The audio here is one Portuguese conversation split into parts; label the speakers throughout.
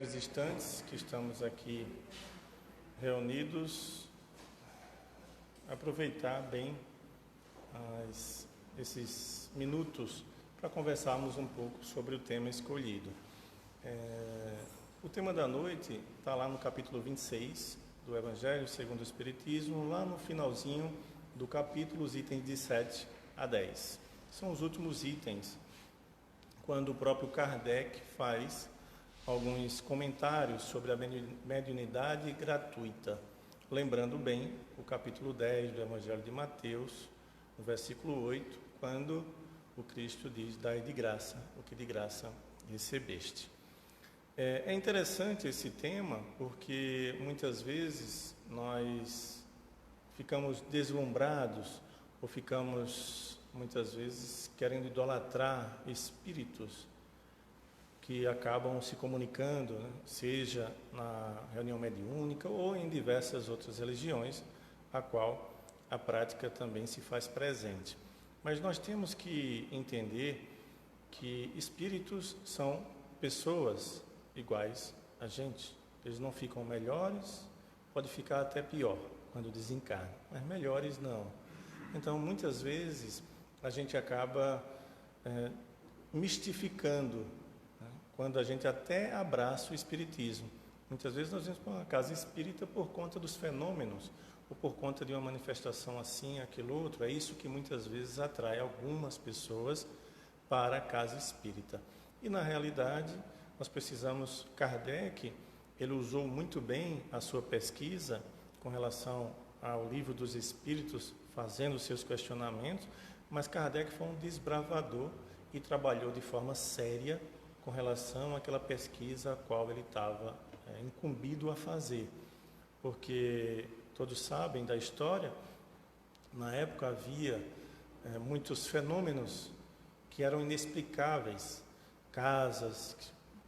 Speaker 1: Nos instantes que estamos aqui reunidos, aproveitar bem esses minutos para conversarmos um pouco sobre o tema escolhido. O tema da noite está lá no capítulo 26 do Evangelho segundo o Espiritismo, lá no finalzinho do capítulo, os itens de 7 a 10. São os últimos itens, quando o próprio Kardec faz alguns comentários sobre a mediunidade gratuita. Lembrando bem o capítulo 10 do Evangelho de Mateus, no versículo 8, quando o Cristo diz: dai de graça o que de graça recebeste. É interessante esse tema, porque muitas vezes nós ficamos deslumbrados ou ficamos muitas vezes querendo idolatrar espíritos que acabam se comunicando, né? Seja na reunião mediúnica ou em diversas outras religiões, a qual a prática também se faz presente. Mas nós temos que entender que espíritos são pessoas iguais a gente. Eles não ficam melhores, pode ficar até pior quando desencarnam, mas melhores não. Então, muitas vezes, a gente acaba mistificando, quando a gente até abraça o espiritismo. Muitas vezes nós vamos para uma casa espírita por conta dos fenômenos, ou por conta de uma manifestação assim, aquilo outro. É isso que muitas vezes atrai algumas pessoas para a casa espírita. E na realidade, nós precisamos, Kardec, ele usou muito bem a sua pesquisa com relação ao Livro dos Espíritos, fazendo seus questionamentos, mas Kardec foi um desbravador e trabalhou de forma séria com relação àquela pesquisa a qual ele estava incumbido a fazer. Porque todos sabem da história, na época havia muitos fenômenos que eram inexplicáveis, casas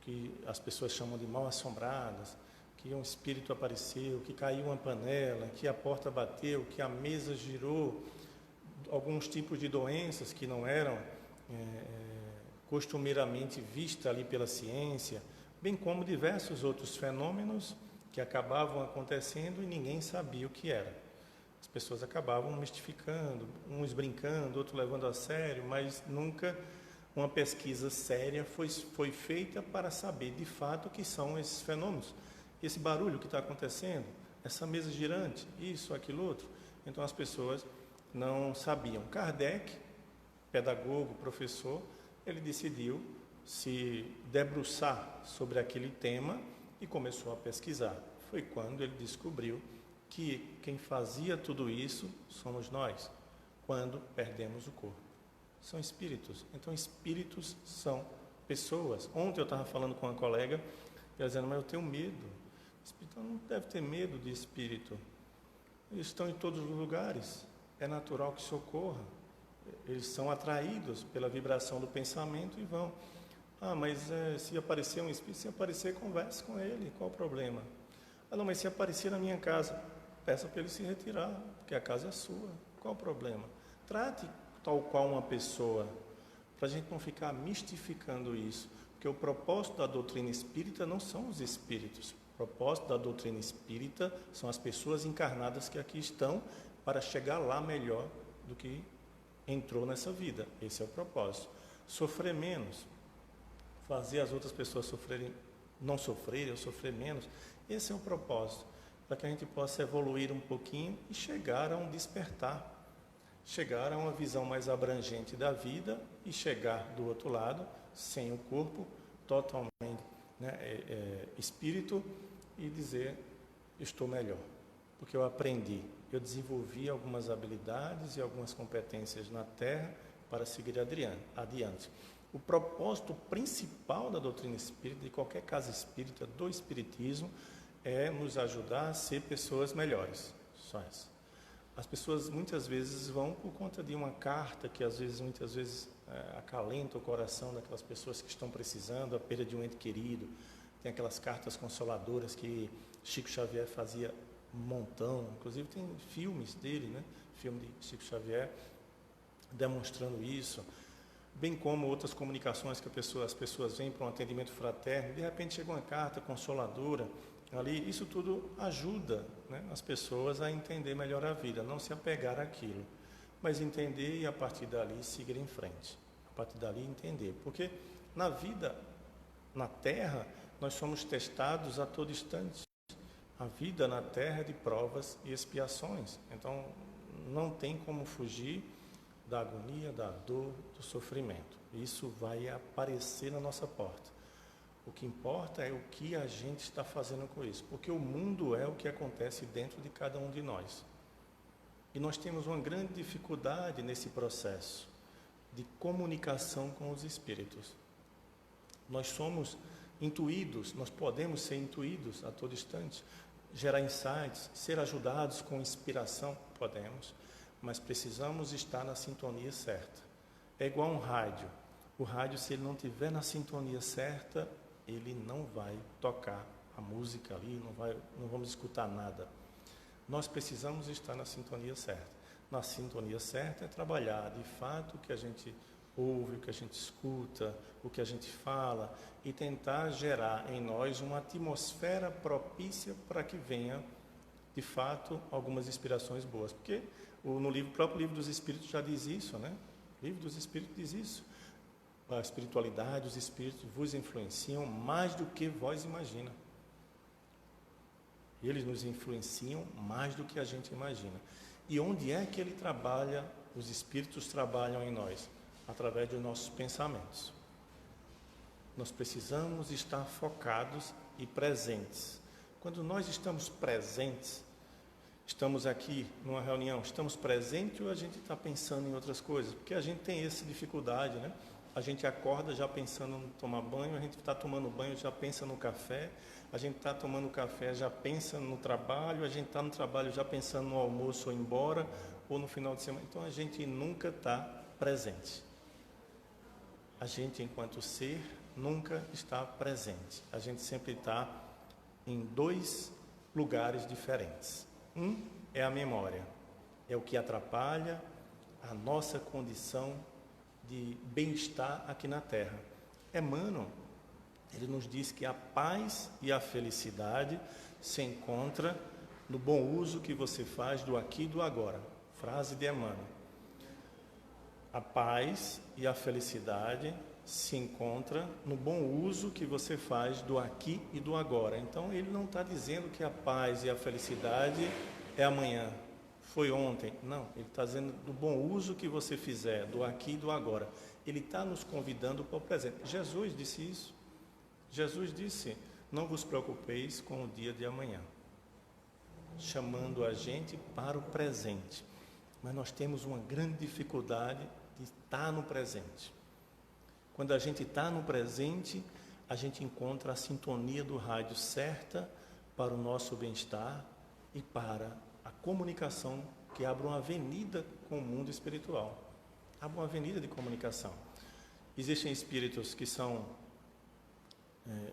Speaker 1: que as pessoas chamam de mal assombradas, que um espírito apareceu, que caiu uma panela, que a porta bateu, que a mesa girou, alguns tipos de doenças que não eram costumeiramente vista ali pela ciência, bem como diversos outros fenômenos que acabavam acontecendo e ninguém sabia o que era. As pessoas acabavam mistificando, uns brincando, outros levando a sério, mas nunca uma pesquisa séria foi feita para saber de fato o que são esses fenômenos. Esse barulho que está acontecendo, essa mesa girante, isso, aquilo, outro. Então as pessoas não sabiam. Kardec, pedagogo, professor, ele decidiu se debruçar sobre aquele tema e começou a pesquisar. Foi quando ele descobriu que quem fazia tudo isso somos nós, quando perdemos o corpo. São espíritos. Então, espíritos são pessoas. Ontem eu estava falando com uma colega, ela dizendo: mas eu tenho medo. Espírito não deve ter medo de espírito. Eles estão em todos os lugares. É natural que socorra. Eles são atraídos pela vibração do pensamento e vão. Mas se aparecer um espírito, se aparecer, converse com ele, qual o problema? Não, mas se aparecer na minha casa, peça para ele se retirar, porque a casa é sua, qual o problema? Trate tal qual uma pessoa, para a gente não ficar mistificando isso, porque o propósito da doutrina espírita não são os espíritos, o propósito da doutrina espírita são as pessoas encarnadas que aqui estão, para chegar lá melhor do que entrou nessa vida. Esse é o propósito. Sofrer menos, fazer as outras pessoas sofrerem, não sofrerem ou sofrer menos, esse é o propósito, para que a gente possa evoluir um pouquinho e chegar a um despertar, chegar a uma visão mais abrangente da vida e chegar do outro lado, sem o corpo, totalmente espírito, e dizer: estou melhor, porque eu aprendi, eu desenvolvi algumas habilidades e algumas competências na Terra para seguir adiante. O propósito principal da doutrina espírita, de qualquer casa espírita, do espiritismo, é nos ajudar a ser pessoas melhores. Só isso. As pessoas muitas vezes vão por conta de uma carta que muitas vezes acalenta o coração daquelas pessoas que estão precisando, a perda de um ente querido. Tem aquelas cartas consoladoras que Chico Xavier fazia um montão, inclusive tem filmes dele, filme de Chico Xavier, demonstrando isso. bem como outras comunicações que as pessoas vêm para um atendimento fraterno, de repente chega uma carta consoladora ali, isso tudo ajuda, né, as pessoas a entender melhor a vida, não se apegar àquilo, mas entender e a partir dali seguir em frente, a partir dali entender, porque na vida, na Terra, nós somos testados a todo instante. A vida na Terra é de provas e expiações, então não tem como fugir da agonia, da dor, do sofrimento. Isso vai aparecer na nossa porta. O que importa é o que a gente está fazendo com isso, porque o mundo é o que acontece dentro de cada um de nós. E nós temos uma grande dificuldade nesse processo de comunicação com os espíritos. Nós somos intuídos, nós podemos ser intuídos a todo instante, gerar insights, ser ajudados com inspiração, podemos, mas precisamos estar na sintonia certa. É igual um rádio. O rádio, se ele não estiver na sintonia certa, ele não vai tocar a música ali, não vamos escutar nada. Nós precisamos estar na sintonia certa. Na sintonia certa é trabalhar, de fato, o que a gente ouve, o que a gente escuta, o que a gente fala, e tentar gerar em nós uma atmosfera propícia para que venha, de fato, algumas inspirações boas. Porque no próprio Livro dos Espíritos já diz isso, né? O Livro dos Espíritos diz isso. A espiritualidade, os espíritos vos influenciam mais do que vós imagina. Eles nos influenciam mais do que a gente imagina. E onde é que ele trabalha, os espíritos trabalham em nós? Através dos nossos pensamentos. Nós precisamos estar focados e presentes. Quando nós estamos presentes, estamos aqui numa reunião, estamos presentes ou a gente está pensando em outras coisas? Porque a gente tem essa dificuldade, né? A gente acorda já pensando em tomar banho, a gente está tomando banho, já pensa no café, a gente está tomando café, já pensa no trabalho, a gente está no trabalho já pensando no almoço ou embora, ou no final de semana. Então a gente nunca está presente. A gente, enquanto ser, nunca está presente. A gente sempre está em dois lugares diferentes. Um é a memória, é o que atrapalha a nossa condição de bem-estar aqui na Terra. Emmanuel, ele nos diz que a paz e a felicidade se encontram no bom uso que você faz do aqui e do agora. Frase de Emmanuel. A paz e a felicidade se encontram no bom uso que você faz do aqui e do agora. Então, ele não está dizendo que a paz e a felicidade é amanhã, foi ontem. Não, ele está dizendo do bom uso que você fizer, do aqui e do agora. Ele está nos convidando para o presente. Jesus disse isso. Jesus disse, não vos preocupeis com o dia de amanhã, chamando a gente para o presente. Mas nós temos uma grande dificuldade de estar no presente. Quando a gente está no presente, a gente encontra a sintonia do rádio certa para o nosso bem-estar e para a comunicação que abre uma avenida com o mundo espiritual. Abre uma avenida de comunicação. Existem espíritos que são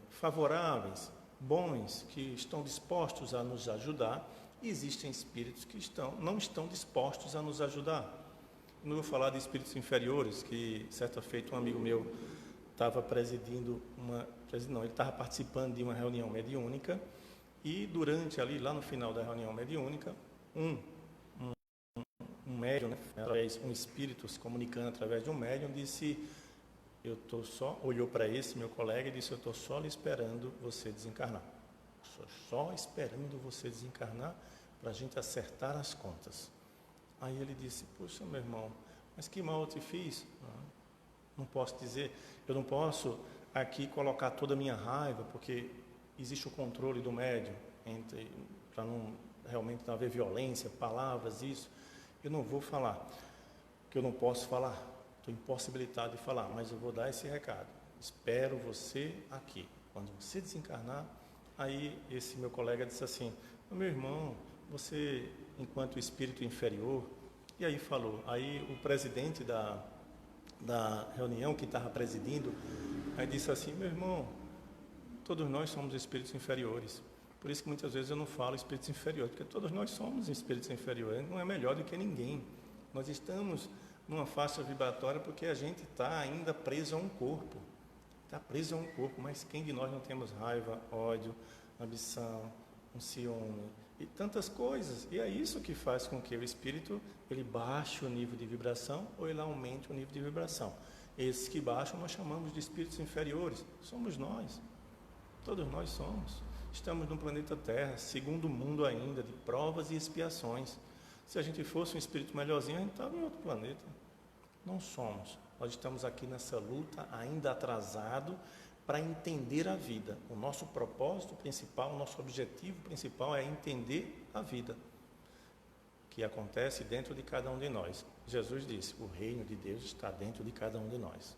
Speaker 1: favoráveis, bons, que estão dispostos a nos ajudar, e existem espíritos que não estão dispostos a nos ajudar. Não vou falar de espíritos inferiores, que certa feita um amigo meu estava ele estava participando de uma reunião mediúnica, e durante ali, lá no final da reunião mediúnica, um médium, né, um espírito se comunicando através de um médium, disse, olhou para esse meu colega e disse, eu estou só lhe esperando você desencarnar. Estou só esperando você desencarnar para a gente acertar as contas. Aí ele disse, puxa, meu irmão, mas que mal eu te fiz? Não posso dizer, eu não posso aqui colocar toda a minha raiva, porque existe o controle do médium, para não realmente haver violência, palavras, isso. Eu não vou falar, porque eu não posso falar, estou impossibilitado de falar, mas eu vou dar esse recado. Espero você aqui. Quando você desencarnar, aí esse meu colega disse assim, meu irmão, você, enquanto espírito inferior, e aí falou, aí o presidente da reunião, que estava presidindo, aí disse assim, meu irmão, todos nós somos espíritos inferiores, por isso que muitas vezes eu não falo espíritos inferiores, porque todos nós somos espíritos inferiores, não é melhor do que ninguém, nós estamos numa faixa vibratória porque a gente está ainda preso a um corpo. Está preso a um corpo, mas quem de nós não temos raiva, ódio, ambição, um ciúme e tantas coisas? E é isso que faz com que o espírito ele baixe o nível de vibração ou ele aumente o nível de vibração. Esses que baixam nós chamamos de espíritos inferiores. Somos nós. Todos nós somos. Estamos no planeta Terra, segundo mundo ainda, de provas e expiações. Se a gente fosse um espírito melhorzinho, a gente estava em outro planeta. Não somos. Nós estamos aqui nessa luta, ainda atrasado, para entender a vida. O nosso propósito principal, o nosso objetivo principal é entender a vida que acontece dentro de cada um de nós. Jesus disse, o reino de Deus está dentro de cada um de nós.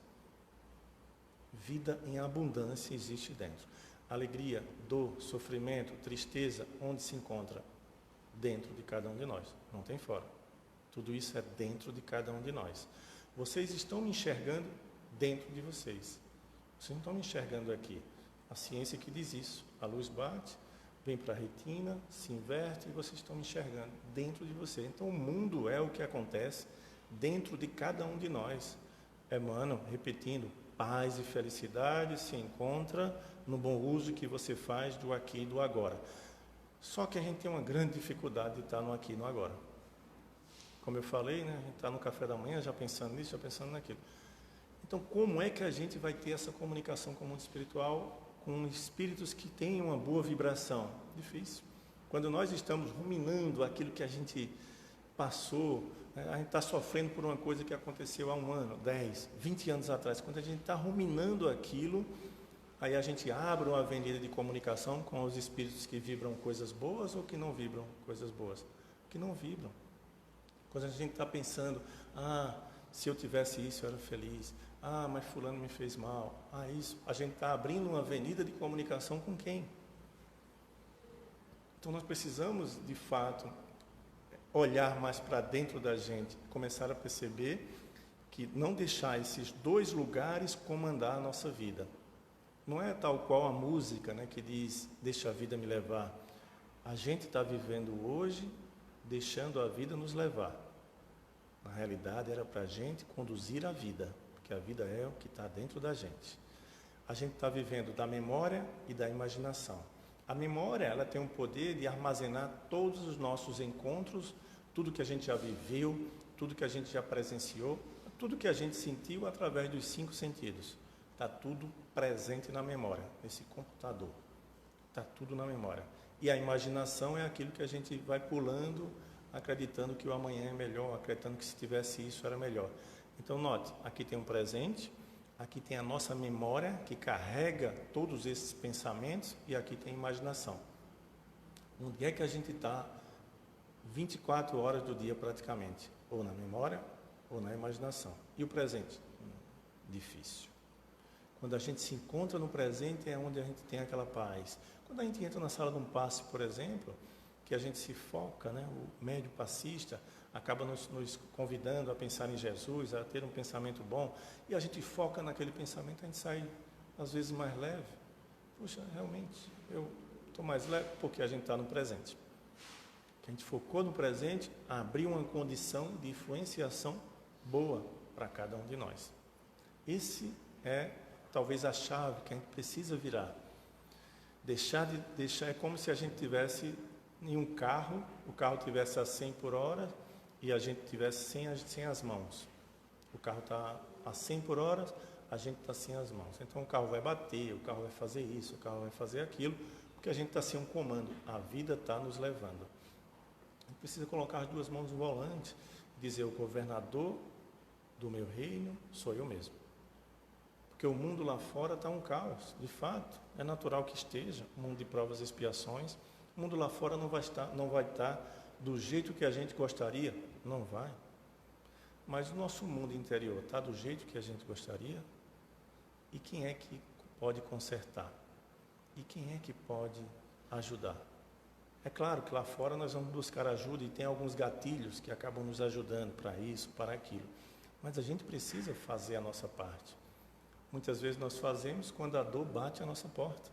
Speaker 1: Vida em abundância existe dentro. Alegria, dor, sofrimento, tristeza, onde se encontra? Dentro de cada um de nós, não tem fora. Tudo isso é dentro de cada um de nós. Vocês estão me enxergando dentro de vocês. Vocês não estão me enxergando aqui. A ciência que diz isso. A luz bate, vem para a retina, se inverte e vocês estão me enxergando dentro de você. Então o mundo é o que acontece dentro de cada um de nós. Emmanuel, repetindo, paz e felicidade se encontra no bom uso que você faz do aqui e do agora. Só que a gente tem uma grande dificuldade de estar no aqui e no agora. Como eu falei, né, a gente está no café da manhã já pensando nisso, já pensando naquilo. Então, como é que a gente vai ter essa comunicação com o mundo espiritual, com espíritos que têm uma boa vibração? Difícil. Quando nós estamos ruminando aquilo que a gente passou, a gente está sofrendo por uma coisa que aconteceu há 1 ano, 10, 20 anos atrás. Quando a gente está ruminando aquilo, aí a gente abre uma avenida de comunicação com os espíritos que vibram coisas boas ou que não vibram coisas boas? Que não vibram. Quando a gente está pensando, se eu tivesse isso eu era feliz, mas fulano me fez mal, isso, a gente está abrindo uma avenida de comunicação com quem? Então nós precisamos, de fato, olhar mais para dentro da gente, começar a perceber que não deixar esses 2 lugares comandar a nossa vida. Não é tal qual a música, né, que diz, deixa a vida me levar. A gente está vivendo hoje, deixando a vida nos levar. Na realidade, era para a gente conduzir a vida, porque a vida é o que está dentro da gente. A gente está vivendo da memória e da imaginação. A memória, ela tem o poder de armazenar todos os nossos encontros, tudo que a gente já viveu, tudo que a gente já presenciou, tudo que a gente sentiu através dos 5 sentidos. Está tudo presente na memória, nesse computador. Está tudo na memória. E a imaginação é aquilo que a gente vai pulando, acreditando que o amanhã é melhor, acreditando que se tivesse isso era melhor. Então, note, aqui tem um presente, aqui tem a nossa memória, que carrega todos esses pensamentos, e aqui tem a imaginação. Onde é que a gente está 24 horas do dia praticamente? Ou na memória, ou na imaginação. E o presente? Difícil. Quando a gente se encontra no presente é onde a gente tem aquela paz. Quando a gente entra na sala de um passe, por exemplo, que a gente se foca, né? O médio passista acaba nos convidando a pensar em Jesus, a ter um pensamento bom, e a gente foca naquele pensamento, a gente sai às vezes mais leve. Puxa, realmente, eu estou mais leve porque a gente está no presente. A gente focou no presente, abriu uma condição de influenciação boa para cada um de nós. Esse é talvez a chave que a gente precisa virar. Deixar é como se a gente tivesse em um carro, o carro tivesse a 100 por hora e a gente tivesse sem as mãos. O carro está a 100 por hora, a gente está sem as mãos. Então o carro vai bater, o carro vai fazer isso, o carro vai fazer aquilo, porque a gente está sem um comando. A vida está nos levando. A gente precisa colocar as 2 mãos no volante, dizer: o governador do meu reino sou eu mesmo. Porque o mundo lá fora está um caos, de fato, é natural que esteja, um mundo de provas e expiações. O mundo lá fora não vai estar do jeito que a gente gostaria, não vai. Mas o nosso mundo interior está do jeito que a gente gostaria? E quem é que pode consertar? E quem é que pode ajudar? É claro que lá fora nós vamos buscar ajuda e tem alguns gatilhos que acabam nos ajudando para isso, para aquilo. Mas a gente precisa fazer a nossa parte. Muitas vezes nós fazemos quando a dor bate à nossa porta.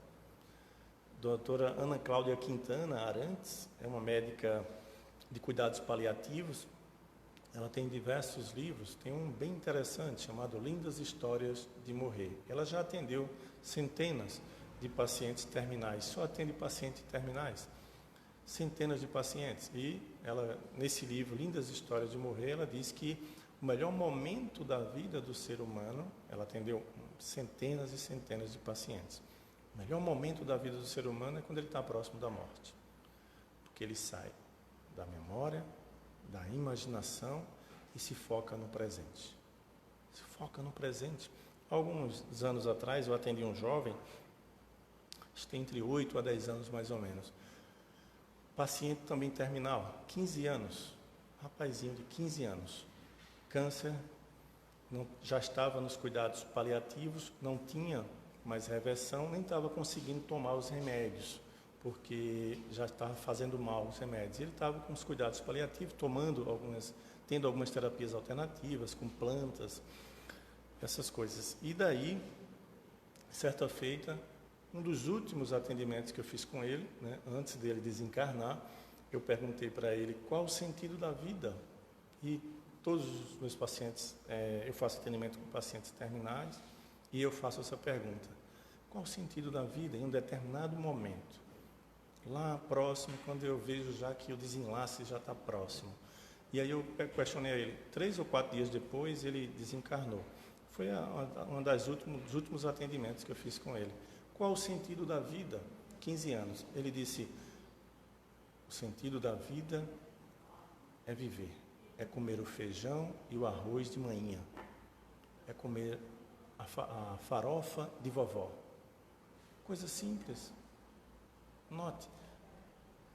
Speaker 1: Doutora Ana Cláudia Quintana Arantes é uma médica de cuidados paliativos. ela tem diversos livros, tem um bem interessante chamado Lindas Histórias de Morrer. Ela já atendeu centenas de pacientes terminais, só atende pacientes terminais, centenas de pacientes. E ela, nesse livro, Lindas Histórias de Morrer, ela diz que o melhor momento da vida do ser humano, ela atendeu centenas e centenas de pacientes. O melhor momento da vida do ser humano é quando ele está próximo da morte, porque ele sai da memória, da imaginação e se foca no presente. Se foca no presente. Alguns anos atrás eu atendi um jovem, acho que tem entre 8 a 10 anos mais ou menos, paciente também terminal, 15 anos, rapazinho de 15 anos, câncer, já estava nos cuidados paliativos, não tinha mais reversão, nem estava conseguindo tomar os remédios, porque já estava fazendo mal os remédios. Ele estava com os cuidados paliativos, tendo algumas terapias alternativas, com plantas, essas coisas. E daí, certa feita, um dos últimos atendimentos que eu fiz com ele, né, antes dele desencarnar, eu perguntei para ele qual o sentido da vida. E todos os meus pacientes, eu faço atendimento com pacientes terminais, e eu faço essa pergunta: qual o sentido da vida em um determinado momento? Lá próximo, quando eu vejo já que o desenlace já está próximo. E aí eu questionei a ele. 3 ou 4 dias depois, ele desencarnou. Foi um dos últimos atendimentos que eu fiz com ele. Qual o sentido da vida? 15 anos. Ele disse: o sentido da vida é viver. É comer o feijão e o arroz de manhã. É comer a farofa de vovó. Coisa simples. Note,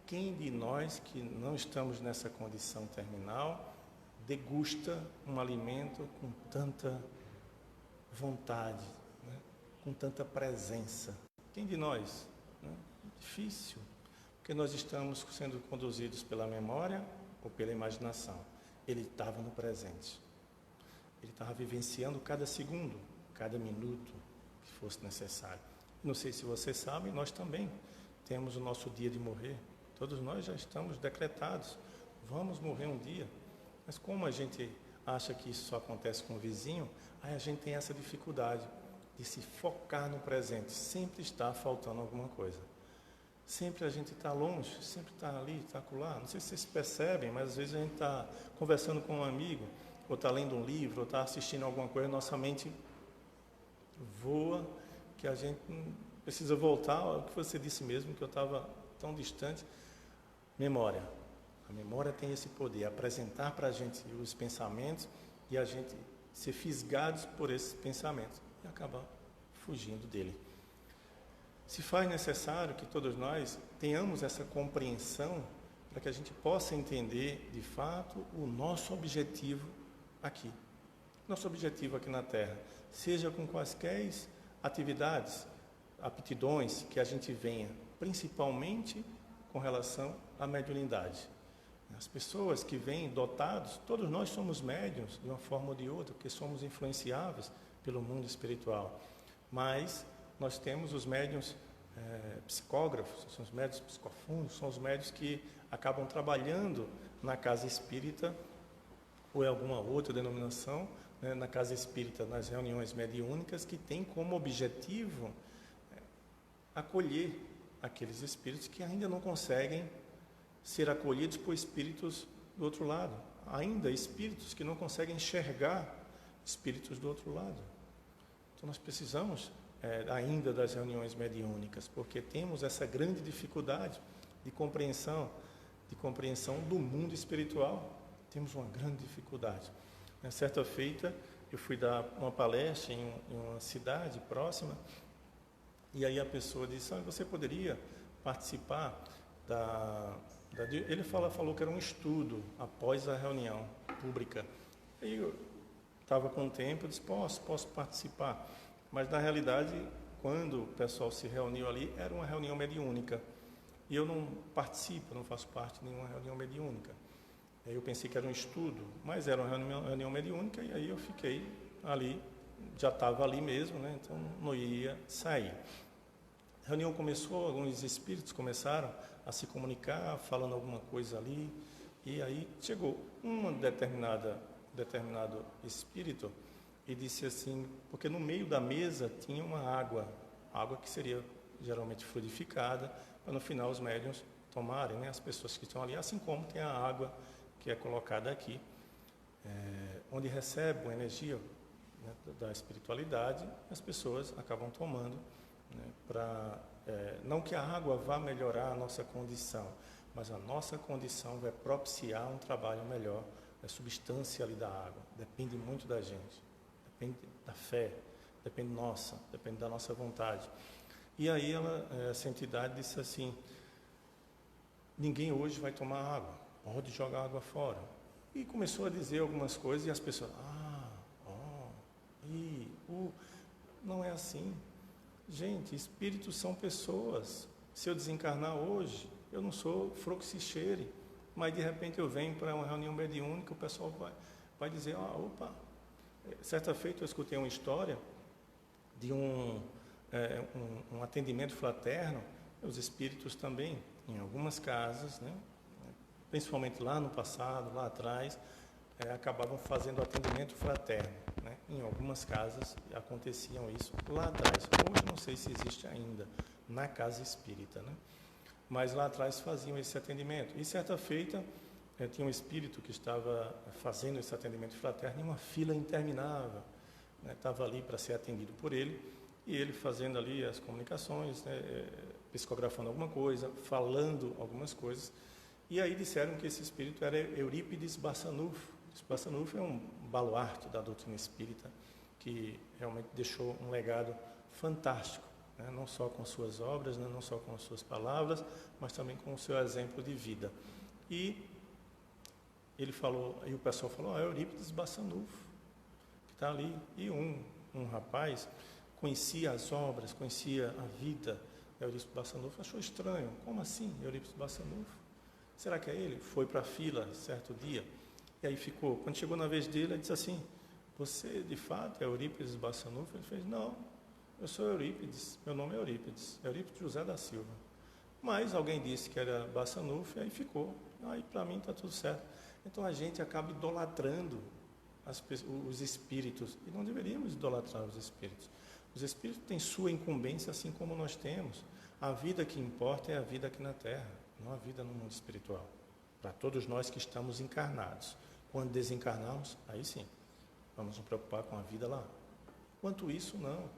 Speaker 1: quem de nós que não estamos nessa condição terminal degusta um alimento com tanta vontade, né? Com tanta presença? Quem de nós? Né? Difícil, porque nós estamos sendo conduzidos pela memória ou pela imaginação. Ele estava no presente. Ele estava vivenciando cada segundo, cada minuto que fosse necessário. Não sei se vocês sabem, nós também temos o nosso dia de morrer. Todos nós já estamos decretados. Vamos morrer um dia. Mas como a gente acha que isso só acontece com o vizinho, aí a gente tem essa dificuldade de se focar no presente. Sempre está faltando alguma coisa. Sempre a gente está longe, sempre está ali, está acolá. Não sei se vocês percebem, mas às vezes a gente está conversando com um amigo, ou está lendo um livro, ou está assistindo alguma coisa, nossa mente voa, que a gente precisa voltar ao que você disse mesmo, que eu estava tão distante. Memória. A memória tem esse poder, apresentar para a gente os pensamentos e a gente ser fisgados por esses pensamentos e acabar fugindo dele. Se faz necessário que todos nós tenhamos essa compreensão para que a gente possa entender, de fato, o nosso objetivo aqui. Nosso objetivo aqui na Terra, seja com quaisquer atividades, aptidões que a gente venha, principalmente com relação à mediunidade. As pessoas que vêm dotados, todos nós somos médiuns de uma forma ou de outra, porque somos influenciáveis pelo mundo espiritual. Mas nós temos os médiuns psicógrafos, são os médiuns psicofundos, são os médiuns que acabam trabalhando na casa espírita ou em alguma outra denominação, né, na casa espírita, nas reuniões mediúnicas, que tem como objetivo acolher aqueles espíritos que ainda não conseguem ser acolhidos por espíritos do outro lado. Ainda espíritos que não conseguem enxergar espíritos do outro lado. Então nós precisamos ainda das reuniões mediúnicas, porque temos essa grande dificuldade de compreensão do mundo espiritual. Temos uma grande dificuldade. Certa feita, eu fui dar uma palestra em uma cidade próxima, e aí a pessoa disse: você poderia participar ele falou que era um estudo após a reunião pública. Aí eu estava com tempo, eu disse: posso participar. Mas na realidade, quando o pessoal se reuniu ali, era uma reunião mediúnica. E eu não participo, não faço parte de nenhuma reunião mediúnica. Aí eu pensei que era um estudo, mas era uma reunião mediúnica, e aí eu fiquei ali, já estava ali mesmo, né? Então não ia sair. A reunião começou, alguns espíritos começaram a se comunicar, falando alguma coisa ali, E aí chegou determinado espírito e disse assim, porque no meio da mesa tinha uma água que seria geralmente fluidificada, para no final os médiuns tomarem, né, as pessoas que estão ali, assim como tem a água que é colocada aqui, onde recebe uma energia, né, da espiritualidade, as pessoas acabam tomando, né, não que a água vá melhorar a nossa condição, mas a nossa condição vai propiciar um trabalho melhor, a substância ali da água, depende muito da gente, depende da fé, depende da nossa vontade. E aí essa entidade disse assim, ninguém hoje vai tomar água, pode jogar água fora. E começou a dizer algumas coisas e as pessoas, não é assim. Gente, espíritos são pessoas. Se eu desencarnar hoje, eu não sou Froxichere, mas de repente eu venho para uma reunião mediúnica, o pessoal vai dizer, opa. Certa feita eu escutei uma história de um atendimento fraterno, os espíritos também, em algumas casas, né, principalmente lá no passado, lá atrás, acabavam fazendo atendimento fraterno, né? Em algumas casas aconteciam isso lá atrás. Hoje não sei se existe ainda na casa espírita, né? Mas lá atrás faziam esse atendimento. E certa feita tinha um espírito que estava fazendo esse atendimento fraterno em uma fila interminável, né? Estava ali para ser atendido por ele, e ele fazendo ali as comunicações, né? Psicografando alguma coisa, falando algumas coisas. E aí disseram que esse espírito era Eurípides Bassanufo. Bassanufo é um baluarte da doutrina espírita que realmente deixou um legado fantástico, né? Não só com suas obras, né? Não só com suas palavras, mas também com o seu exemplo de vida. E ele falou, e o pessoal falou, é Eurípides Bassanufo, que está ali. E um rapaz conhecia as obras, conhecia a vida de Eurípides Bassanufo, achou estranho. Como assim, Eurípides Bassanufo? Será que é ele? Foi para a fila certo dia. E aí ficou. Quando chegou na vez dele, ele disse assim, você de fato é Eurípides Bassanufo? Ele fez, não, eu sou Eurípides, meu nome é Eurípides José da Silva. Mas alguém disse que era Bassanufo e aí ficou. Aí para mim está tudo certo. Então a gente acaba idolatrando os espíritos, e não deveríamos idolatrar os espíritos. Os espíritos têm sua incumbência, assim como nós temos. A vida que importa é a vida aqui na Terra, não a vida no mundo espiritual. Para todos nós que estamos encarnados. Quando desencarnarmos, aí sim, vamos nos preocupar com a vida lá. Enquanto isso, não.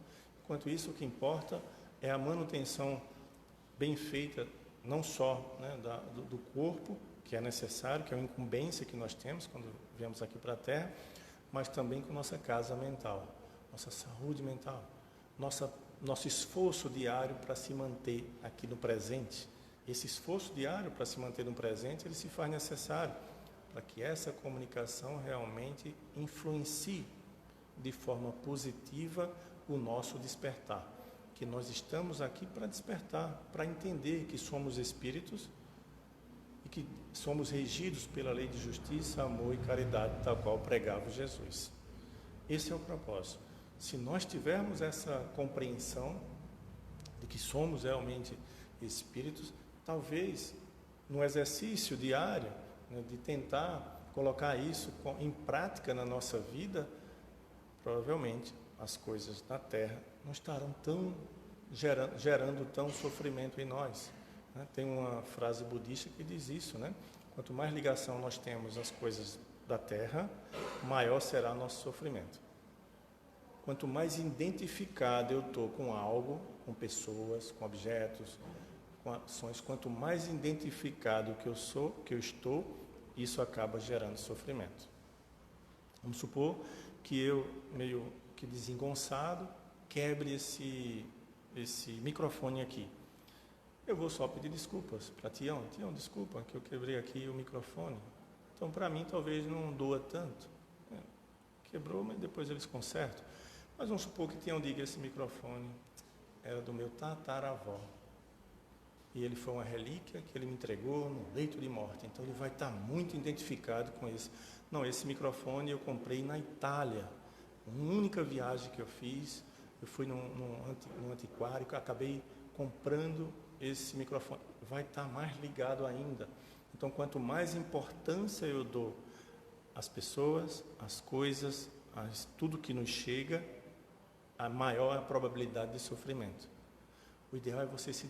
Speaker 1: Enquanto isso, o que importa é a manutenção bem feita, não só, né, do corpo, que é necessário, que é uma incumbência que nós temos quando viemos aqui para a Terra, mas também com nossa casa mental, nossa saúde mental, nosso esforço diário para se manter aqui no presente. Esse esforço diário para se manter no presente, ele se faz necessário para que essa comunicação realmente influencie de forma positiva o nosso despertar. Que nós estamos aqui para despertar, para entender que somos espíritos e que somos regidos pela lei de justiça, amor e caridade, tal qual pregava Jesus. Esse é o propósito. Se nós tivermos essa compreensão de que somos realmente espíritos, talvez no exercício diário, né, de tentar colocar isso em prática na nossa vida, provavelmente as coisas na Terra não estarão gerando tão sofrimento em nós, né? Tem uma frase budista que diz isso, né? Quanto mais ligação nós temos às coisas da Terra, maior será nosso sofrimento. Quanto mais identificado eu estou com algo, com pessoas, com objetos, com ações, quanto mais identificado que eu estou, isso acaba gerando sofrimento. Vamos supor que eu, meio que desengonçado, quebre esse microfone aqui. Eu vou só pedir desculpas para Tião. Tião, desculpa que eu quebrei aqui o microfone. Então, para mim, talvez não doa tanto. Quebrou, mas depois eles consertam. Mas vamos supor que Tião diga, esse microfone era do meu tataravó. E ele foi uma relíquia que ele me entregou no leito de morte. Então, ele vai estar muito identificado com isso. Não, esse microfone eu comprei na Itália. Uma única viagem que eu fiz, eu fui num antiquário, que acabei comprando esse microfone vai estar mais ligado ainda. Então, quanto mais importância eu dou às pessoas, às coisas, a tudo que nos chega, a maior a probabilidade de sofrimento. O ideal é você se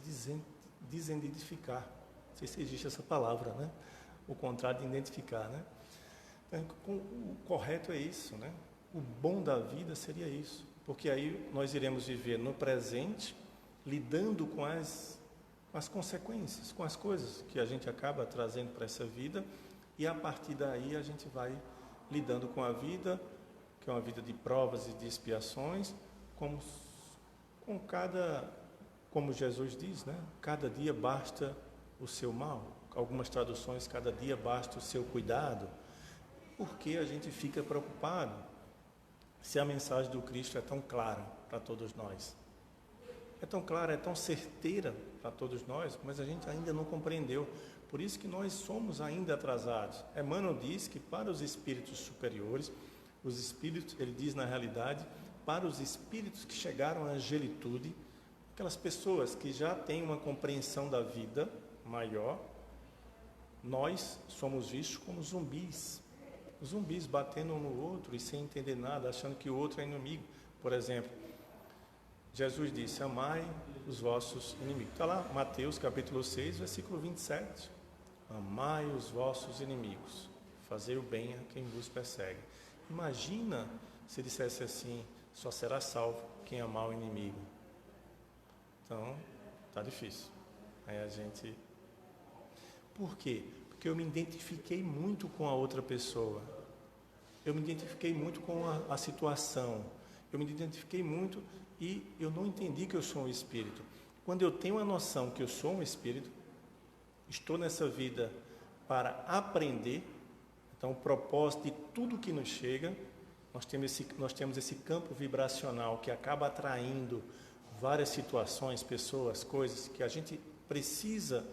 Speaker 1: desidentificar. Não sei se existe essa palavra, né? O contrário de identificar, né? Então, o correto é isso, né? O bom da vida seria isso, porque aí nós iremos viver no presente, lidando com as consequências, com as coisas que a gente acaba trazendo para essa vida, e a partir daí a gente vai lidando com a vida, que é uma vida de provas e de expiações, como Jesus diz, né? Cada dia basta o seu mal. Algumas traduções, cada dia basta o seu cuidado. Por que a gente fica preocupado se a mensagem do Cristo é tão clara para todos nós? É tão clara, é tão certeira para todos nós, mas a gente ainda não compreendeu. Por isso que nós somos ainda atrasados. Emmanuel diz que para os espíritos superiores, os espíritos, ele diz na realidade, para os espíritos que chegaram à angelitude, aquelas pessoas que já têm uma compreensão da vida maior, nós somos vistos como zumbis. Zumbis batendo um no outro e sem entender nada, achando que o outro é inimigo. Por exemplo, Jesus disse, amai os vossos inimigos. Está lá, Mateus capítulo 6, versículo 27. Amai os vossos inimigos, fazei o bem a quem vos persegue. Imagina se dissesse assim, só será salvo quem amar o inimigo. Então, está difícil. Aí a gente... Por quê? Porque eu me identifiquei muito com a outra pessoa. Eu me identifiquei muito com a situação. Eu me identifiquei muito e eu não entendi que eu sou um espírito. Quando eu tenho a noção que eu sou um espírito, estou nessa vida para aprender, então o propósito de tudo que nos chega, nós temos esse campo vibracional que acaba atraindo várias situações, pessoas, coisas que a gente precisa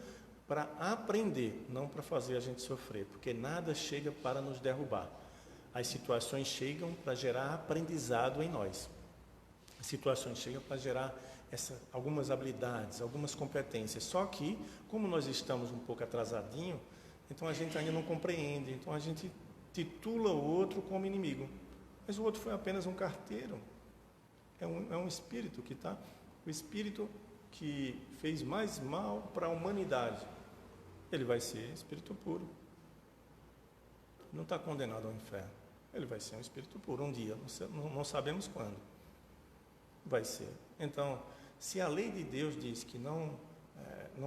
Speaker 1: para aprender, não para fazer a gente sofrer, porque nada chega para nos derrubar. As situações chegam para gerar aprendizado em nós. As situações chegam para gerar algumas habilidades, algumas competências. Só que, como nós estamos um pouco atrasadinho, então a gente ainda não compreende. Então a gente titula o outro como inimigo. Mas o outro foi apenas um carteiro. É um espírito que está... O espírito que fez mais mal para a humanidade. Ele vai ser espírito puro. Não está condenado ao inferno. Ele vai ser um espírito puro um dia, não sabemos quando. Vai ser. Então, se a lei de Deus diz que não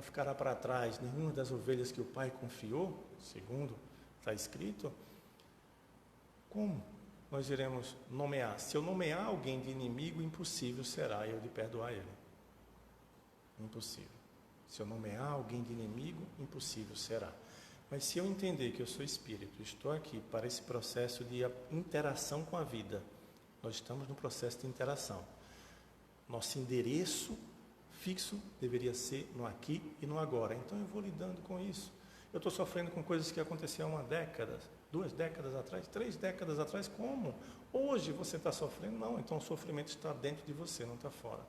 Speaker 1: ficará para trás nenhuma das ovelhas que o Pai confiou, segundo está escrito, como nós iremos nomear? Se eu nomear alguém de inimigo, impossível será eu de perdoar ele. Impossível. Se eu nomear alguém de inimigo, impossível será. Mas se eu entender que eu sou espírito, estou aqui para esse processo de interação com a vida, nós estamos no processo de interação. Nosso endereço fixo deveria ser no aqui e no agora. Então eu vou lidando com isso. Eu estou sofrendo com coisas que aconteceram há uma década, 2 décadas atrás, 3 décadas atrás. Como? Hoje você está sofrendo? Não, então o sofrimento está dentro de você, não está fora.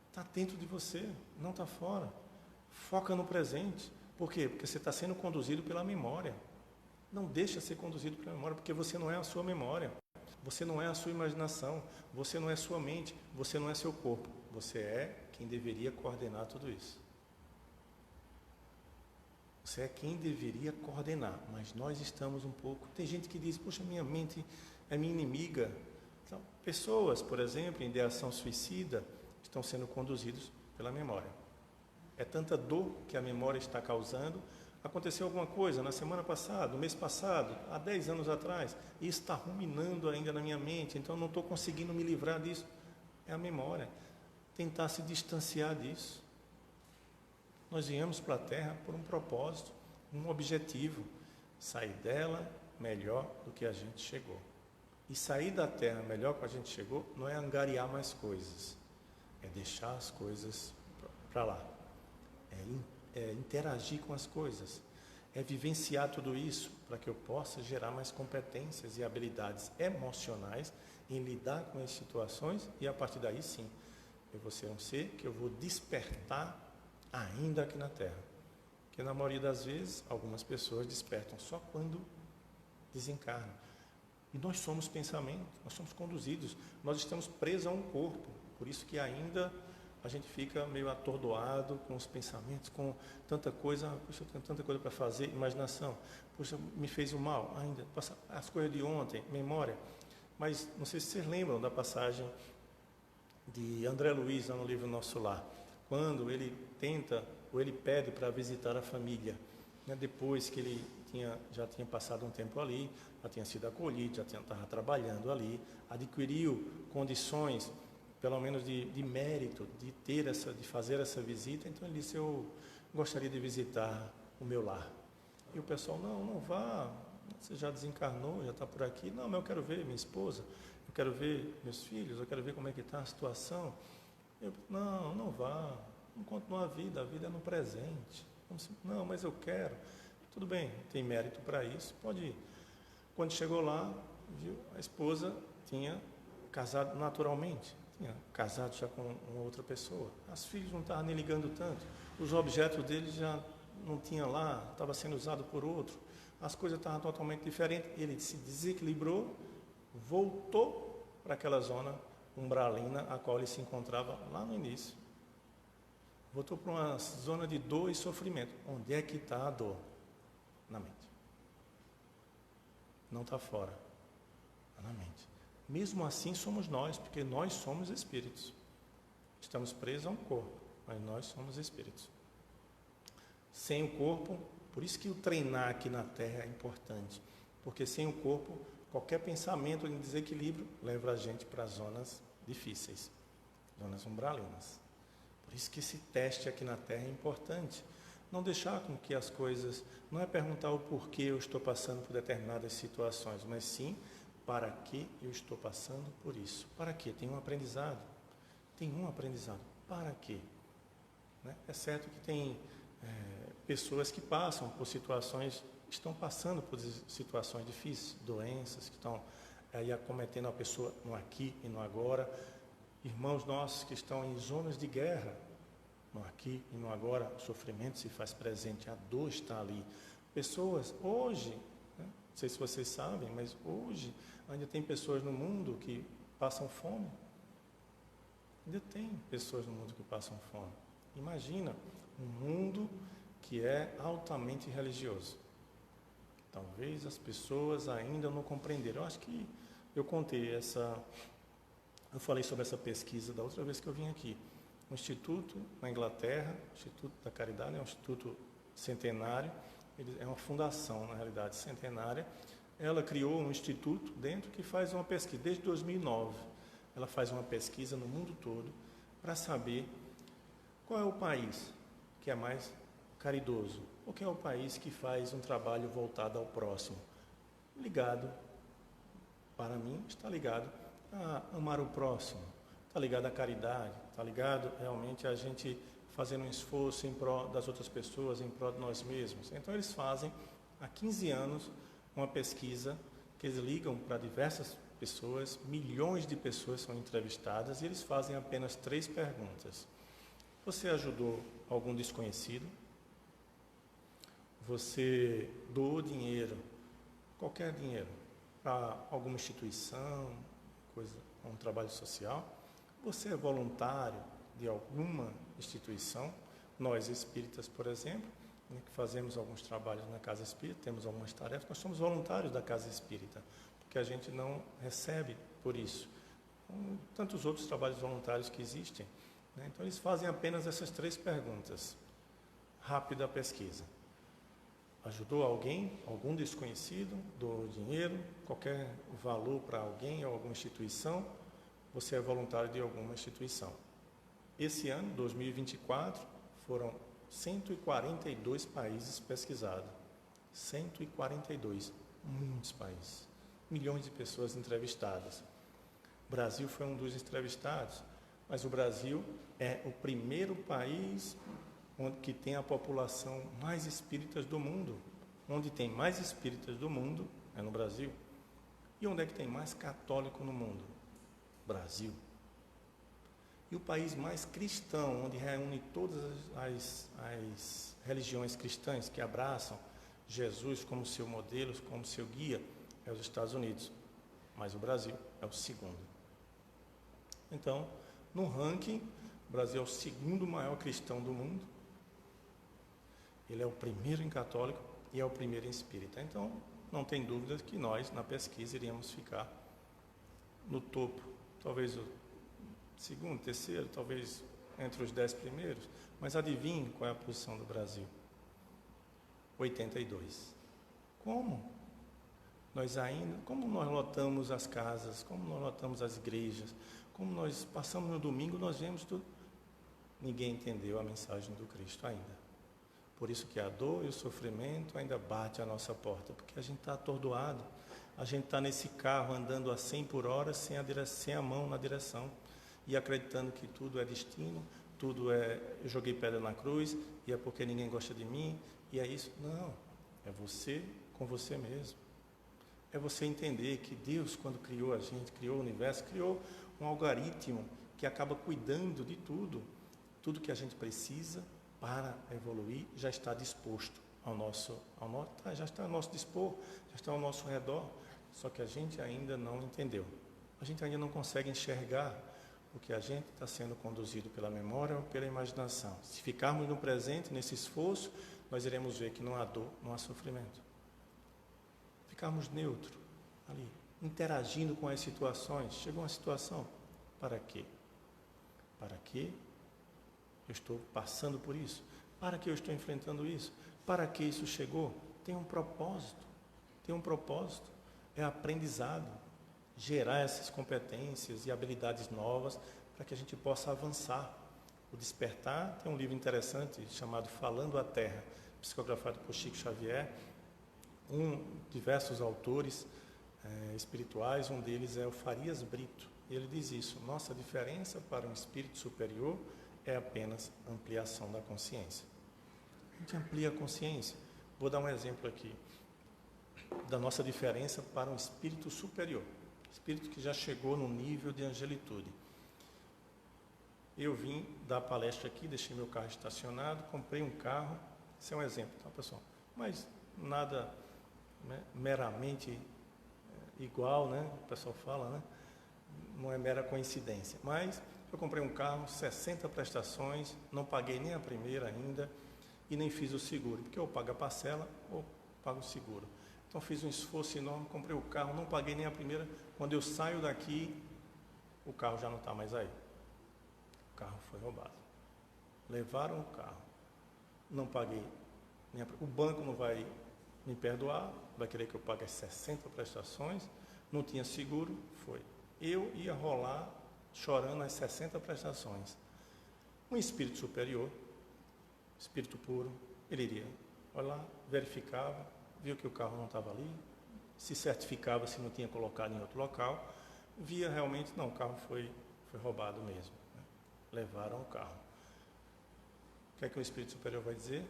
Speaker 1: Está dentro de você, não está fora. Foca no presente. Por quê? Porque você está sendo conduzido pela memória. Não deixa ser conduzido pela memória, porque você não é a sua memória. Você não é a sua imaginação. Você não é sua mente. Você não é seu corpo. Você é quem deveria coordenar tudo isso. Você é quem deveria coordenar. Mas nós estamos um pouco... Tem gente que diz, poxa, minha mente é minha inimiga. Então, pessoas, por exemplo, em ideação suicida, estão sendo conduzidos pela memória. É tanta dor que a memória está causando. Aconteceu alguma coisa na semana passada, no mês passado, há 10 anos atrás, e está ruminando ainda na minha mente, então eu não estou conseguindo me livrar disso. É a memória. Tentar se distanciar disso. Nós viemos para a Terra por um propósito, um objetivo. Sair dela melhor do que a gente chegou. E sair da Terra melhor que a gente chegou não é angariar mais coisas. É deixar as coisas para lá. É interagir com as coisas. É vivenciar tudo isso para que eu possa gerar mais competências e habilidades emocionais em lidar com as situações e a partir daí sim Eu vou ser um ser que eu vou despertar ainda aqui na Terra. Porque na maioria das vezes, algumas pessoas despertam só quando desencarnam. E nós somos pensamento, nós somos conduzidos, nós estamos presos a um corpo. Por isso que ainda a gente fica meio atordoado com os pensamentos, com tanta coisa, puxa, eu tenho tanta coisa para fazer, imaginação, puxa, me fez o mal, ainda, as coisas de ontem, memória. Mas não sei se vocês lembram da passagem de André Luiz, lá no livro Nosso Lar, quando ele tenta, ou ele pede para visitar a família, né, depois que ele já tinha passado um tempo ali, já tinha sido acolhido, já estava trabalhando ali, adquiriu condições, pelo menos de mérito, de fazer essa visita. Então ele disse: eu gostaria de visitar o meu lar. E o pessoal: não vá, você já desencarnou, já está por aqui. Não, mas eu quero ver minha esposa, eu quero ver meus filhos, eu quero ver como é que está a situação. Não vá, não continua a vida é no presente. Não, mas eu quero. Tudo bem, tem mérito para isso, pode ir. Quando chegou lá, viu, a esposa tinha casado naturalmente, tinha casado já com uma outra pessoa. As filhas não estavam nem ligando tanto, os objetos dele já não tinha lá, estava sendo usado por outro, as coisas estavam totalmente diferentes. Ele se desequilibrou, voltou para aquela zona umbralina a qual ele se encontrava lá no início. Voltou para uma zona de dor e sofrimento. Onde é que está a dor? Na mente. Não está fora, está na mente. Mesmo assim somos nós, porque nós somos espíritos. Estamos presos a um corpo, mas nós somos espíritos. Sem o corpo, por isso que o treinar aqui na Terra é importante, porque sem o corpo, qualquer pensamento de desequilíbrio leva a gente para zonas difíceis, zonas umbralinas. Por isso que esse teste aqui na Terra é importante. Não deixar com que as coisas... Não é perguntar o porquê eu estou passando por determinadas situações, mas sim para que eu estou passando por isso. Para quê? Tem um aprendizado. Tem um aprendizado. Para quê? Né? É certo que tem pessoas que passam por situações... Estão passando por situações difíceis, doenças que estão aí acometendo a pessoa no aqui e no agora. Irmãos nossos que estão em zonas de guerra, no aqui e no agora, o sofrimento se faz presente, a dor está ali. Pessoas, hoje, né, não sei se vocês sabem, mas hoje ainda tem pessoas no mundo que passam fome. Ainda tem pessoas no mundo que passam fome. Imagina um mundo que é altamente religioso. Talvez as pessoas ainda não compreenderam. Eu acho que eu falei sobre essa pesquisa da outra vez que eu vim aqui. Um instituto na Inglaterra, o Instituto da Caridade, é um instituto centenário, é uma fundação, na realidade, centenária. Ela criou um instituto dentro que faz uma pesquisa, desde 2009. Ela faz uma pesquisa no mundo todo para saber qual é o país que é mais caridoso, ou qual é o país que faz um trabalho voltado ao próximo. Ligado, para mim, está ligado a amar o próximo, está ligado à caridade, está ligado realmente a gente fazendo um esforço em prol das outras pessoas, em prol de nós mesmos. Então eles fazem, há 15 anos, uma pesquisa que eles ligam para diversas pessoas, milhões de pessoas são entrevistadas e eles fazem apenas 3 perguntas. Você ajudou algum desconhecido? Você doou dinheiro, qualquer dinheiro, para alguma instituição, um trabalho social? Você é voluntário de alguma instituição? Nós espíritas, por exemplo, né, que fazemos alguns trabalhos na Casa Espírita, temos algumas tarefas, nós somos voluntários da Casa Espírita, porque a gente não recebe por isso. Tantos outros trabalhos voluntários que existem, né? Então eles fazem apenas essas 3 perguntas. Rápida pesquisa. Ajudou alguém, algum desconhecido, doou dinheiro, qualquer valor para alguém ou alguma instituição? Você é voluntário de alguma instituição. Esse ano, 2024, foram 142 países pesquisados. 142, muitos países. Milhões de pessoas entrevistadas. O Brasil foi um dos entrevistados, mas o Brasil é o primeiro país que tem a população mais espíritas do mundo. Onde tem mais espíritas do mundo é no Brasil. E onde é que tem mais católico no mundo? Brasil. E o país mais cristão, onde reúne todas as religiões cristãs que abraçam Jesus como seu modelo, como seu guia, é os Estados Unidos. Mas o Brasil é o segundo. Então, no ranking, o Brasil é o segundo maior cristão do mundo. Ele é o primeiro em católico e é o primeiro em espírita. Então, não tem dúvida que nós, na pesquisa, iríamos ficar no topo. Talvez o segundo, terceiro, talvez entre os 10 primeiros. Mas adivinhe qual é a posição do Brasil? 82. Como? Como nós lotamos as casas, como nós lotamos as igrejas, como nós passamos no domingo, nós vemos tudo. Ninguém entendeu a mensagem do Cristo ainda. Por isso que a dor e o sofrimento ainda bate à nossa porta, porque a gente está atordoado, a gente está nesse carro andando a 100 por hora, sem a mão na direção, e acreditando que tudo é destino, tudo é, eu joguei pedra na cruz, e é porque ninguém gosta de mim, e é isso. Não, é você com você mesmo. É você entender que Deus, quando criou a gente, criou o universo, criou um algoritmo que acaba cuidando de tudo. Tudo que a gente precisa para evoluir já está disposto já está ao nosso dispor, já está ao nosso redor. Só que a gente ainda não entendeu. A gente ainda não consegue enxergar o que a gente está sendo conduzido pela memória ou pela imaginação. Se ficarmos no presente, nesse esforço, nós iremos ver que não há dor, não há sofrimento. Ficarmos neutros, ali, interagindo com as situações. Chegou uma situação, para quê? Para quê eu estou passando por isso? Para que eu estou enfrentando isso? Para que isso chegou? Tem um propósito. É aprendizado. Gerar essas competências e habilidades novas para que a gente possa avançar. O Despertar tem um livro interessante chamado Falando a Terra, psicografado por Chico Xavier. Diversos autores espirituais, um deles é o Farias Brito. Ele diz isso: nossa diferença para um espírito superior é apenas ampliação da consciência. A gente amplia a consciência. Vou dar um exemplo aqui da nossa diferença para um espírito superior, espírito que já chegou no nível de angelitude. Eu vim dar palestra aqui, deixei meu carro estacionado, comprei um carro. Esse é um exemplo, tá, pessoal? Mas nada, né, meramente igual, né? O pessoal fala, né? Não é mera coincidência. Mas eu comprei um carro, 60 prestações, não paguei nem a primeira ainda e nem fiz o seguro, porque ou paga a parcela ou paga o seguro. Então fiz um esforço enorme, comprei o carro, não paguei nem a primeira. Quando eu saio daqui, o carro já não está mais aí. O carro foi roubado. Levaram o carro. Não paguei. O banco não vai me perdoar, vai querer que eu pague as 60 prestações. Não tinha seguro, foi. Eu ia rolar chorando as 60 prestações. Um espírito superior, espírito puro, ele iria, olha lá, verificava, viu que o carro não estava ali, se certificava se não tinha colocado em outro local, via realmente, não, o carro foi roubado mesmo, né? Levaram o carro. O que é que o espírito superior vai dizer?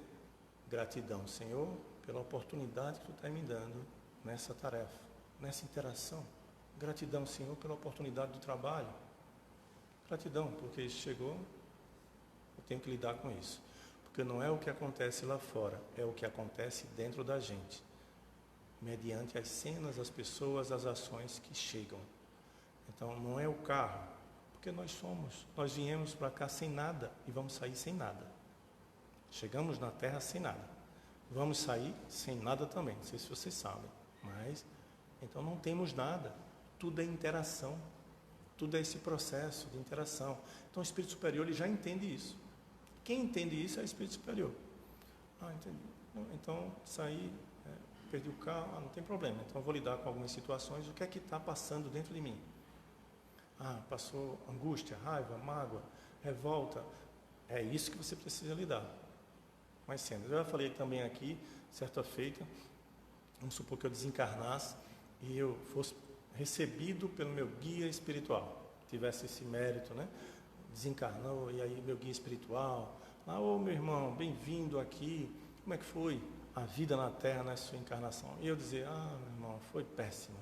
Speaker 1: Gratidão, Senhor, pela oportunidade que tu está me dando nessa tarefa, nessa interação. Gratidão, Senhor, pela oportunidade do trabalho. Gratidão, porque isso chegou, eu tenho que lidar com isso. Porque não é o que acontece lá fora, é o que acontece dentro da gente. Mediante as cenas, as pessoas, as ações que chegam. Então, não é o carro, porque nós viemos para cá sem nada e vamos sair sem nada. Chegamos na Terra sem nada. Vamos sair sem nada também, não sei se vocês sabem, mas então não temos nada. Tudo é interação, tudo é esse processo de interação. Então o Espírito Superior ele já entende isso. Quem entende isso é o Espírito Superior. Entendi. Então saí, perdi o carro, não tem problema. Então eu vou lidar com algumas situações. O que é que está passando dentro de mim? Passou angústia, raiva, mágoa, revolta. É isso que você precisa lidar. Mas sendo, eu já falei também aqui, certa feita, vamos supor que eu desencarnasse e eu fosse recebido pelo meu guia espiritual, tivesse esse mérito, né? Desencarnou, e aí meu guia espiritual, ô meu irmão, bem-vindo aqui, como é que foi a vida na Terra na sua encarnação? E eu dizer, meu irmão, foi péssima.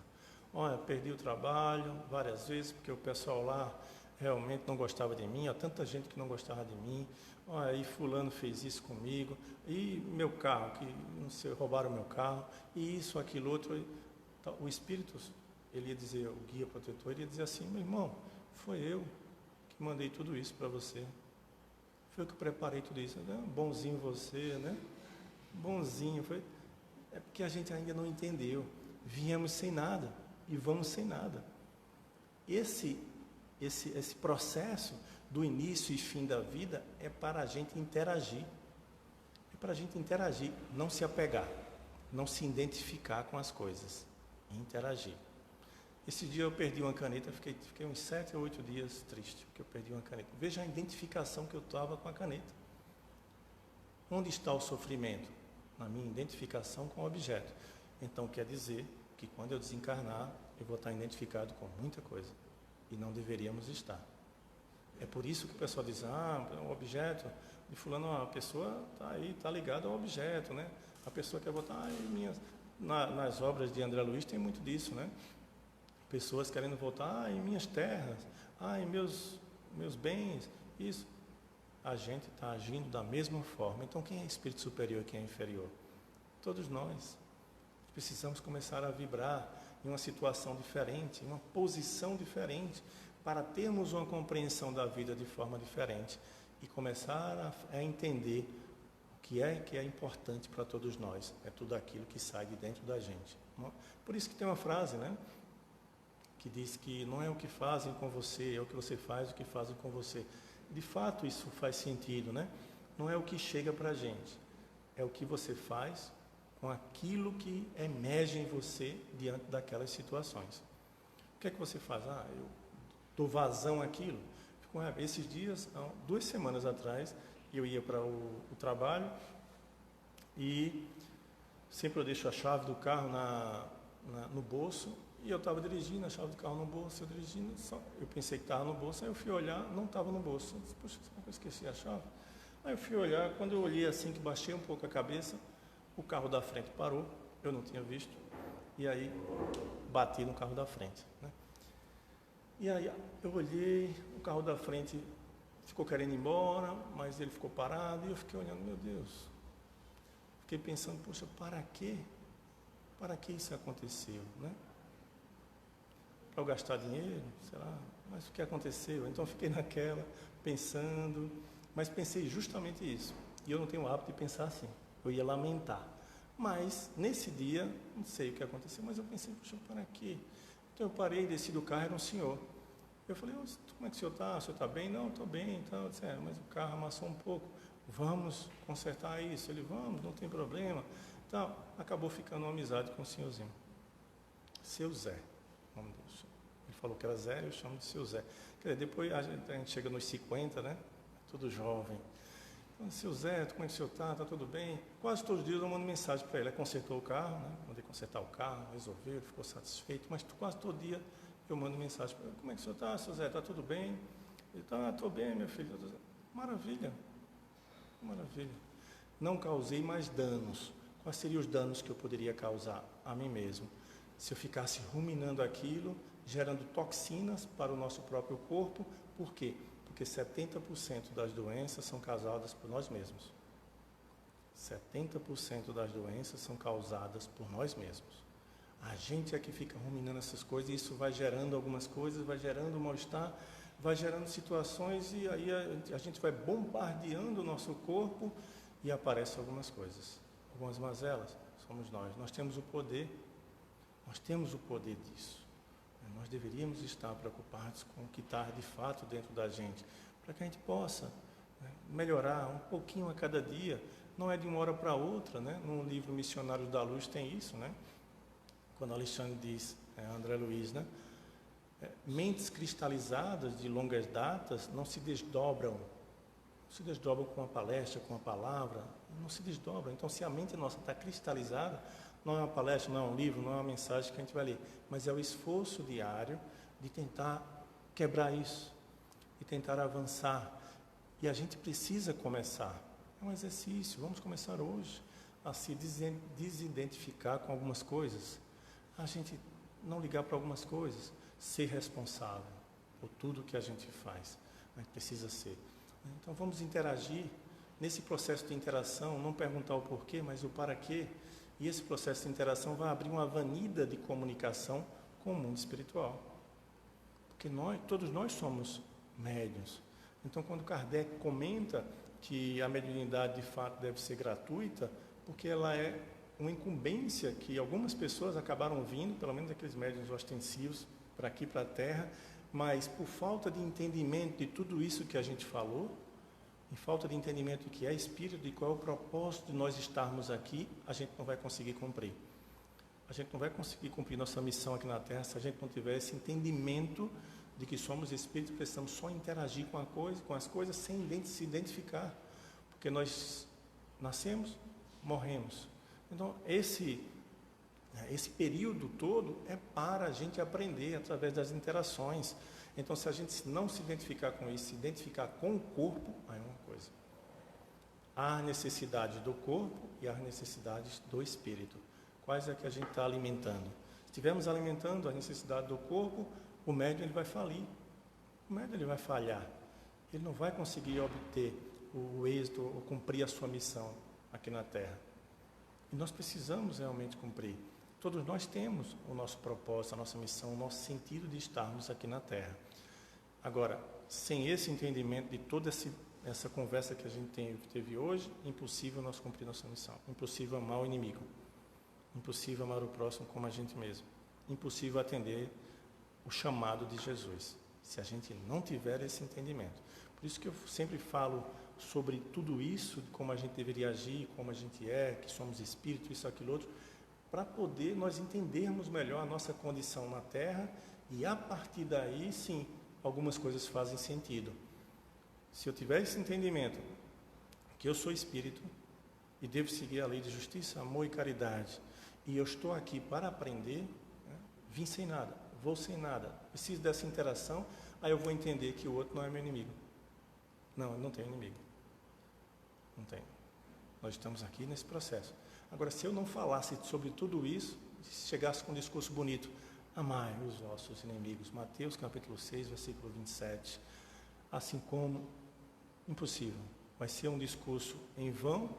Speaker 1: Olha, perdi o trabalho várias vezes, porque o pessoal lá realmente não gostava de mim, há tanta gente que não gostava de mim, olha, aí fulano fez isso comigo, e meu carro, que não sei, roubaram meu carro, e isso, aquilo, outro. O Espírito, ele ia dizer, o guia protetor, ele ia dizer assim, meu irmão, foi eu que mandei tudo isso para você, foi eu que preparei tudo isso, né? Bonzinho você, né? Bonzinho, foi. É porque a gente ainda não entendeu, viemos sem nada, e vamos sem nada. Esse processo do início e fim da vida é para a gente interagir. É para a gente interagir, não se apegar, não se identificar com as coisas, interagir. Esse dia eu perdi uma caneta, fiquei uns 7 ou 8 dias triste, porque eu perdi uma caneta. Veja a identificação que eu estava com a caneta. Onde está o sofrimento? Na minha identificação com o objeto. Então quer dizer que quando eu desencarnar, eu vou estar identificado com muita coisa. E não deveríamos estar. É por isso que o pessoal diz, o objeto de fulano, a pessoa está aí, está ligada ao objeto, né? A pessoa quer botar, nas obras de André Luiz tem muito disso, né? Pessoas querendo voltar, em minhas terras, em meus bens, isso. A gente está agindo da mesma forma. Então quem é espírito superior e quem é inferior? Todos nós. Precisamos começar a vibrar em uma situação diferente, em uma posição diferente, para termos uma compreensão da vida de forma diferente e começar a entender o que é importante para todos nós. É tudo aquilo que sai de dentro da gente. Por isso que tem uma frase, né? Que diz que não é o que fazem com você, é o que você faz, o que fazem com você. De fato, isso faz sentido, né? Não é o que chega para a gente, é o que você faz com aquilo que emerge em você diante daquelas situações. O que é que você faz? Eu dou vazão àquilo. Esses dias, 2 semanas atrás, eu ia para o trabalho e sempre eu deixo a chave do carro no bolso. E eu estava dirigindo, a chave do carro no bolso, eu pensei que estava no bolso, aí eu fui olhar, não estava no bolso. Eu disse, poxa, será que eu esqueci a chave? Aí eu fui olhar, quando eu olhei assim, que baixei um pouco a cabeça, o carro da frente parou, eu não tinha visto, e aí bati no carro da frente, né? E aí eu olhei, o carro da frente ficou querendo ir embora, mas ele ficou parado, e eu fiquei olhando, meu Deus. Fiquei pensando, poxa, para quê? Para que isso aconteceu, né? Para eu gastar dinheiro, sei lá, mas o que aconteceu? Então eu fiquei naquela, pensando, mas pensei justamente isso. E eu não tenho o hábito de pensar assim, eu ia lamentar. Mas, nesse dia, não sei o que aconteceu, mas eu pensei, puxa, para quê? Então eu parei, desci do carro, era um senhor. Eu falei, como é que o senhor está? O senhor está bem? Não, estou bem. Então, eu disse, mas o carro amassou um pouco. Vamos consertar isso. Ele, vamos, não tem problema. Então, acabou ficando uma amizade com o senhorzinho. Seu Zé. Ele falou que era Zé, eu chamo de seu Zé. Quer dizer, depois a gente chega nos 50, né? Tudo jovem. Então, seu Zé, como é que o senhor está? Está tudo bem? Quase todos os dias eu mando mensagem para ele. Ele consertou o carro, né? Mandei consertar o carro, resolveu, ele ficou satisfeito. Mas quase todo dia eu mando mensagem para ele. Como é que o senhor está, seu Zé? Está tudo bem? Ele está, estou bem, meu filho. Maravilha. Maravilha. Não causei mais danos. Quais seriam os danos que eu poderia causar a mim mesmo? Se eu ficasse ruminando aquilo, gerando toxinas para o nosso próprio corpo. Por quê? Porque 70% das doenças são causadas por nós mesmos. 70% das doenças são causadas por nós mesmos. A gente é que fica ruminando essas coisas, e isso vai gerando algumas coisas, vai gerando mal-estar, vai gerando situações, e aí a gente vai bombardeando o nosso corpo e aparecem algumas coisas. Algumas mazelas, somos nós. Nós temos o poder disso. Nós deveríamos estar preocupados com o que está de fato dentro da gente, para que a gente possa melhorar um pouquinho a cada dia. Não é de uma hora para outra, né? No livro Missionários da Luz tem isso, né? Quando Alexandre diz, André Luiz, né? Mentes cristalizadas de longas datas não se desdobram com uma palestra, com uma palavra, não se desdobram. Então, se a mente nossa está cristalizada, não é uma palestra, não é um livro, não é uma mensagem que a gente vai ler, mas é o esforço diário de tentar quebrar isso, de tentar avançar. E a gente precisa começar. É um exercício, vamos começar hoje a se desidentificar com algumas coisas, a gente não ligar para algumas coisas, ser responsável. por tudo que a gente faz. A gente precisa ser. Então vamos interagir. Nesse processo de interação, não perguntar o porquê, mas o para quê. E esse processo de interação vai abrir uma avenida de comunicação com o mundo espiritual. Porque todos nós somos médiuns. Então, quando Kardec comenta que a mediunidade de fato deve ser gratuita, porque ela é uma incumbência que algumas pessoas acabaram vindo, pelo menos aqueles médiuns ostensivos, para aqui, para a Terra, mas por falta de entendimento de tudo isso que a gente falou, em falta de entendimento do que é espírito, de qual é o propósito de nós estarmos aqui, a gente não vai conseguir cumprir. A gente não vai conseguir cumprir nossa missão aqui na Terra se a gente não tiver esse entendimento de que somos espíritos e precisamos só interagir com as coisas sem se identificar. Porque nós nascemos, morremos. Então, esse período todo é para a gente aprender através das interações. Então, se a gente não se identificar com isso, se identificar com o corpo, aí é uma coisa. Há necessidades do corpo e há necessidades do espírito. Quais é que a gente está alimentando? Se estivermos alimentando a necessidade do corpo, o médium ele vai falir. O médium ele vai falhar. Ele não vai conseguir obter o êxito ou cumprir a sua missão aqui na Terra. E nós precisamos realmente cumprir. Todos nós temos o nosso propósito, a nossa missão, o nosso sentido de estarmos aqui na Terra. Agora, sem esse entendimento de toda essa conversa que a gente teve hoje, impossível nós cumprir nossa missão. Impossível amar o inimigo. Impossível amar o próximo como a gente mesmo. Impossível atender o chamado de Jesus, se a gente não tiver esse entendimento. Por isso que eu sempre falo sobre tudo isso, de como a gente deveria agir, como a gente é, que somos espírito, isso, aquilo, outro, para poder nós entendermos melhor a nossa condição na Terra e a partir daí, sim, algumas coisas fazem sentido. Se eu tiver esse entendimento, que eu sou espírito e devo seguir a lei de justiça, amor e caridade, e eu estou aqui para aprender, né, vim sem nada, vou sem nada, preciso dessa interação, aí eu vou entender que o outro não é meu inimigo. Não, eu não tenho inimigo. Não tenho. Nós estamos aqui nesse processo. Agora, se eu não falasse sobre tudo isso, se chegasse com um discurso bonito, amai os vossos inimigos, Mateus capítulo 6, versículo 27, assim como, impossível, vai ser um discurso em vão,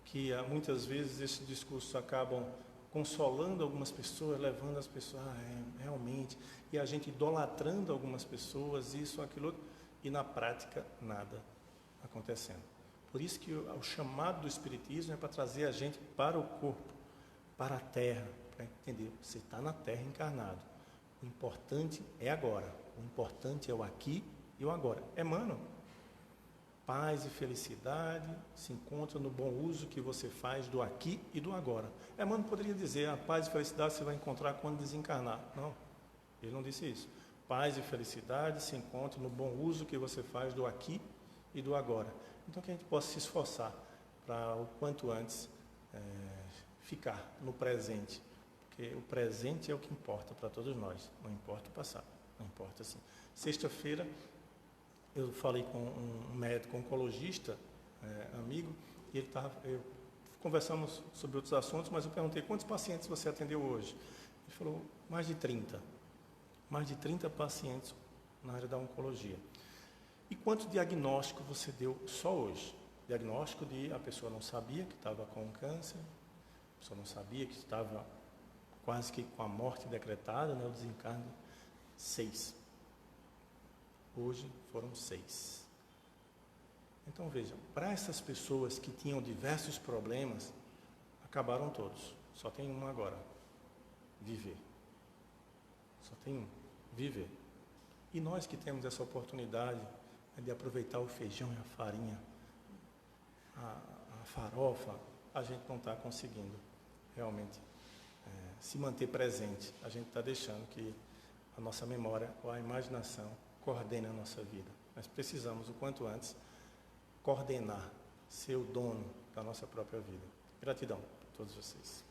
Speaker 1: que muitas vezes esses discursos acabam consolando algumas pessoas, levando as pessoas, realmente, e a gente idolatrando algumas pessoas, isso, aquilo, e na prática nada acontecendo. Por isso que o chamado do Espiritismo é para trazer a gente para o corpo, para a Terra, para entender, você está na Terra encarnado. O importante é agora, o importante é o aqui e o agora. Emmanuel, paz e felicidade se encontram no bom uso que você faz do aqui e do agora. Emmanuel poderia dizer, a paz e felicidade você vai encontrar quando desencarnar. Não, ele não disse isso. Paz e felicidade se encontram no bom uso que você faz do aqui e do agora. Então, que a gente possa se esforçar para o quanto antes ficar no presente, porque o presente é o que importa para todos nós, não importa o passado, não importa assim. Sexta-feira, eu falei com um médico oncologista, amigo, e conversamos sobre outros assuntos, mas eu perguntei, quantos pacientes você atendeu hoje? Ele falou, mais de 30. Mais de 30 pacientes na área da oncologia. E quanto diagnóstico você deu só hoje? Diagnóstico de a pessoa não sabia que estava com câncer, a pessoa não sabia que estava quase que com a morte decretada, né, o desencarne, 6. Hoje foram 6. Então vejam, para essas pessoas que tinham diversos problemas, acabaram todos. Só tem um agora, viver. Só tem um, viver. E nós que temos essa oportunidade de aproveitar o feijão e a farinha, a farofa, a gente não está conseguindo realmente se manter presente. A gente está deixando que a nossa memória ou a imaginação coordene a nossa vida. Nós precisamos, o quanto antes, coordenar, ser o dono da nossa própria vida. Gratidão a todos vocês.